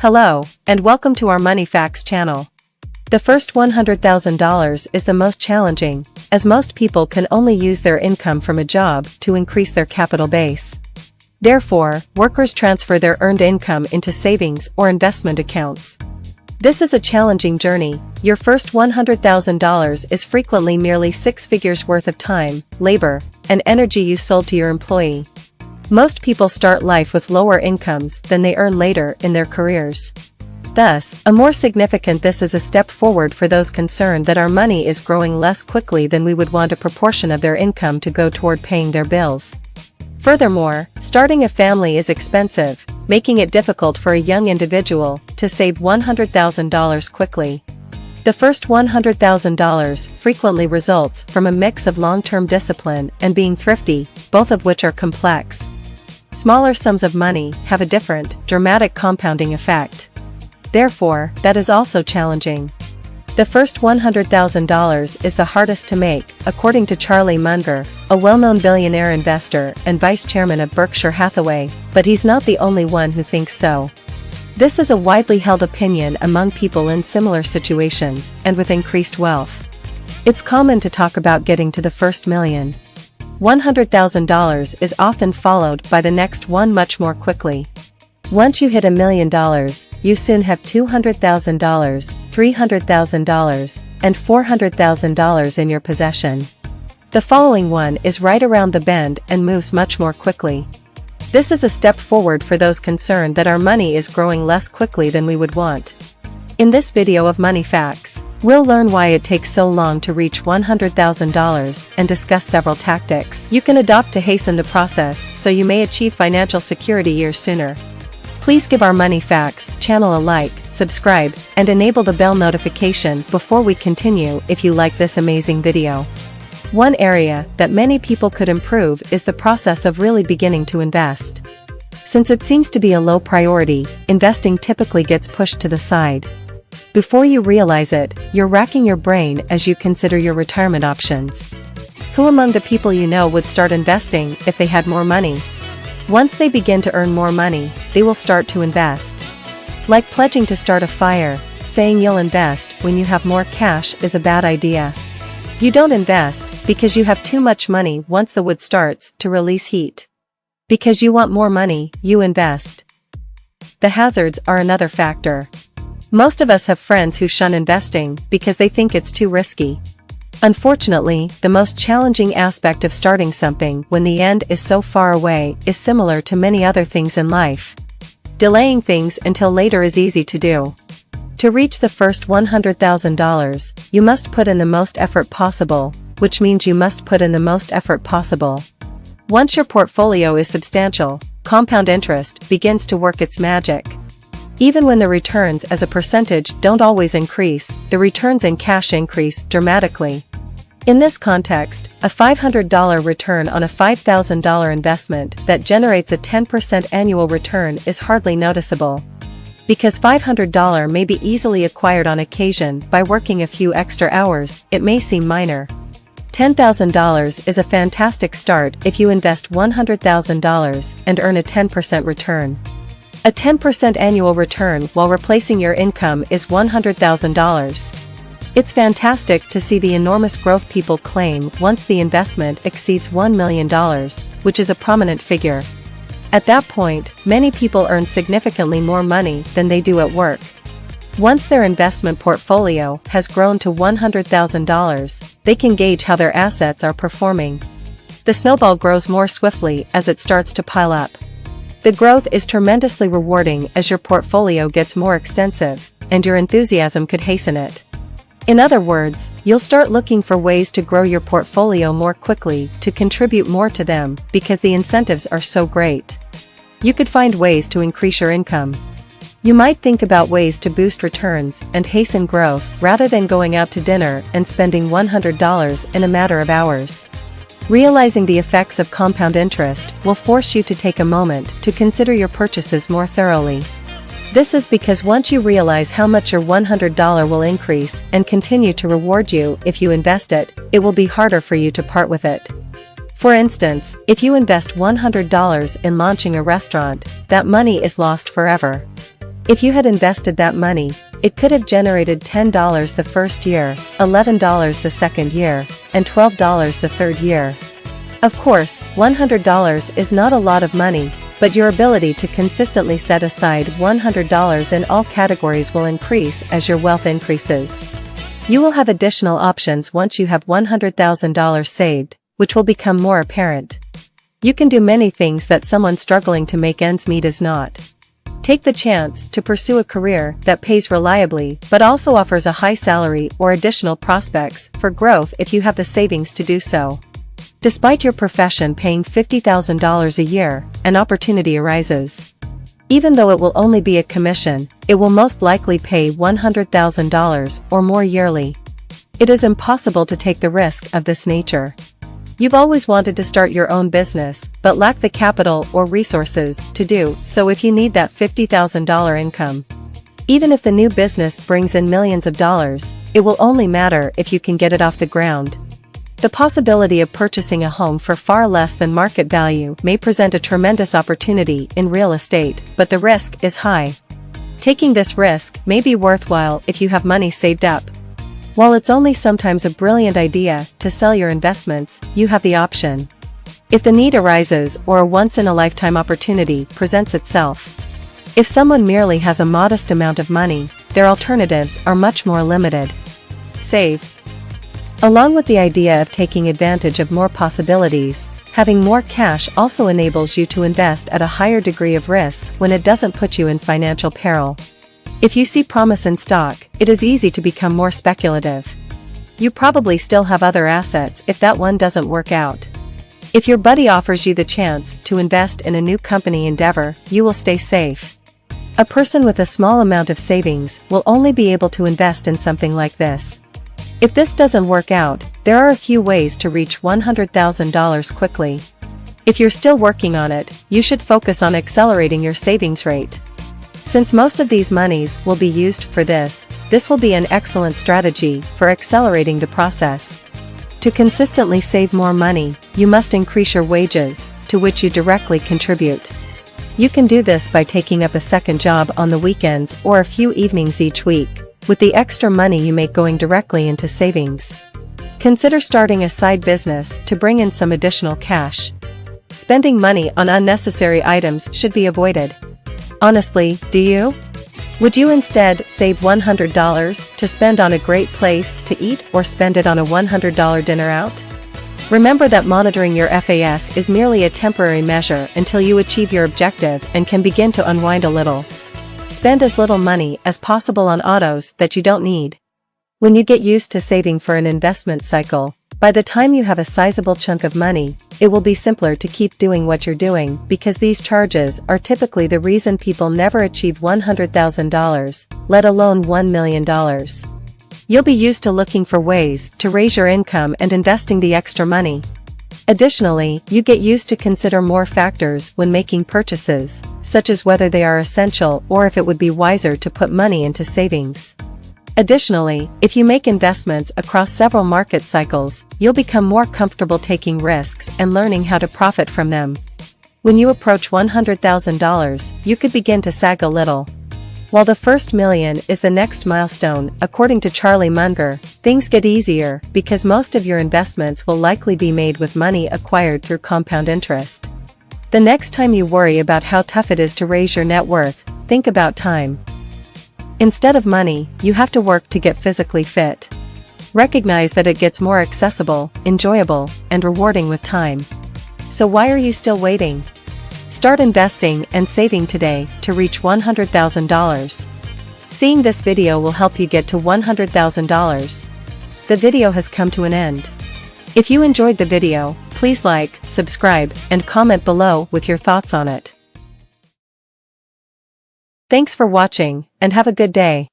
Hello, and welcome to our Money Facts channel. The first $100,000 is the most challenging, as most people can only use their income from a job to increase their capital base. Therefore, workers transfer their earned income into savings or investment accounts. This is a challenging journey. Your first $100,000 is frequently merely 6 figures worth of time, labor, and energy you sold to your employee. Most people start life with lower incomes than they earn later in their careers. Thus, a more significant this is a step forward for those concerned that our money is growing less quickly than we would want a proportion of their income to go toward paying their bills. Furthermore, starting a family is expensive, making it difficult for a young individual to save $100,000 quickly. The first $100,000 frequently results from a mix of long-term discipline and being thrifty, both of which are complex. Smaller sums of money have a different, dramatic compounding effect. Therefore, that is also challenging. The first $100,000 is the hardest to make, according to Charlie Munger, a well-known billionaire investor and vice chairman of Berkshire Hathaway, but he's not the only one who thinks so. This is a widely held opinion among people in similar situations and with increased wealth. It's common to talk about getting to the first million. $100,000 is often followed by the next one much more quickly. Once you hit $1 million, you soon have $200,000, $300,000, and $400,000 in your possession. The following one is right around the bend and moves much more quickly. This is a step forward for those concerned that our money is growing less quickly than we would want. In this video of Money Facts, we'll learn why it takes so long to reach $100,000 and discuss several tactics you can adopt to hasten the process so you may achieve financial security years sooner. Please give our Money Facts channel a like, subscribe, and enable the bell notification before we continue if you like this amazing video. One area that many people could improve is the process of really beginning to invest. Since it seems to be a low priority, investing typically gets pushed to the side. Before you realize it, you're racking your brain as you consider your retirement options. Who among the people you know would start investing if they had more money? Once they begin to earn more money, they will start to invest. Like pledging to start a fire, saying you'll invest when you have more cash is a bad idea. You don't invest because you have too much money once the wood starts to release heat. Because you want more money, you invest. The hazards are another factor. Most of us have friends who shun investing because they think it's too risky. Unfortunately, the most challenging aspect of starting something when the end is so far away is similar to many other things in life. Delaying things until later is easy to do. To reach the first $100,000, you must put in the most effort possible, which means you must put in the most effort possible. Once your portfolio is substantial, compound interest begins to work its magic. Even when the returns as a percentage don't always increase, the returns in cash increase dramatically. In this context, a $500 return on a $5,000 investment that generates a 10% annual return is hardly noticeable. Because $500 may be easily acquired on occasion by working a few extra hours, it may seem minor. $10,000 is a fantastic start if you invest $100,000 and earn a 10% return. A 10% annual return while replacing your income is $100,000. It's fantastic to see the enormous growth people claim once the investment exceeds $1 million, which is a prominent figure. At that point, many people earn significantly more money than they do at work. Once their investment portfolio has grown to $100,000, they can gauge how their assets are performing. The snowball grows more swiftly as it starts to pile up. The growth is tremendously rewarding as your portfolio gets more extensive, and your enthusiasm could hasten it. In other words, you'll start looking for ways to grow your portfolio more quickly to contribute more to them because the incentives are so great. You could find ways to increase your income. You might think about ways to boost returns and hasten growth rather than going out to dinner and spending $100 in a matter of hours. Realizing the effects of compound interest will force you to take a moment to consider your purchases more thoroughly. This is because once you realize how much your $100 will increase and continue to reward you if you invest it, it will be harder for you to part with it. For instance, if you invest $100 in launching a restaurant, that money is lost forever. If you had invested that money, it could have generated $10 the first year, $11 the second year, and $12 the third year. Of course, $100 is not a lot of money, but your ability to consistently set aside $100 in all categories will increase as your wealth increases. You will have additional options once you have $100,000 saved, which will become more apparent. You can do many things that someone struggling to make ends meet is not. Take the chance to pursue a career that pays reliably but also offers a high salary or additional prospects for growth if you have the savings to do so. Despite your profession paying $50,000 a year, an opportunity arises. Even though it will only be a commission, it will most likely pay $100,000 or more yearly. It is impossible to take the risk of this nature. You've always wanted to start your own business, but lack the capital or resources to do so if you need that $50,000 income. Even if the new business brings in millions of dollars, it will only matter if you can get it off the ground. The possibility of purchasing a home for far less than market value may present a tremendous opportunity in real estate, but the risk is high. Taking this risk may be worthwhile if you have money saved up. While it's only sometimes a brilliant idea to sell your investments, you have the option. If the need arises or a once-in-a-lifetime opportunity presents itself. If someone merely has a modest amount of money, their alternatives are much more limited. Save. Along with the idea of taking advantage of more possibilities, having more cash also enables you to invest at a higher degree of risk when it doesn't put you in financial peril. If you see promise in stock, it is easy to become more speculative. You probably still have other assets if that one doesn't work out. If your buddy offers you the chance to invest in a new company endeavor, you will stay safe. A person with a small amount of savings will only be able to invest in something like this. If this doesn't work out, there are a few ways to reach $100,000 quickly. If you're still working on it, you should focus on accelerating your savings rate. Since most of these monies will be used for this will be an excellent strategy for accelerating the process. To consistently save more money, you must increase your wages, to which you directly contribute. You can do this by taking up a second job on the weekends or a few evenings each week, with the extra money you make going directly into savings. Consider starting a side business to bring in some additional cash. Spending money on unnecessary items should be avoided. Honestly, do you? Would you instead save $100 to spend on a great place to eat or spend it on a $100 dinner out? Remember that monitoring your FAS is merely a temporary measure until you achieve your objective and can begin to unwind a little. Spend as little money as possible on autos that you don't need. When you get used to saving for an investment cycle, by the time you have a sizable chunk of money, it will be simpler to keep doing what you're doing because these charges are typically the reason people never achieve $100,000, let alone $1 million. You'll be used to looking for ways to raise your income and investing the extra money. Additionally, you get used to consider more factors when making purchases, such as whether they are essential or if it would be wiser to put money into savings. Additionally, if you make investments across several market cycles, you'll become more comfortable taking risks and learning how to profit from them. When you approach $100,000, you could begin to sag a little. While the first million is the next milestone, according to Charlie Munger, things get easier because most of your investments will likely be made with money acquired through compound interest. The next time you worry about how tough it is to raise your net worth, think about time. Instead of money, you have to work to get physically fit. Recognize that it gets more accessible, enjoyable, and rewarding with time. So why are you still waiting? Start investing and saving today to reach $100,000. Seeing this video will help you get to $100,000. The video has come to an end. If you enjoyed the video, please like, subscribe, and comment below with your thoughts on it. Thanks for watching, and have a good day.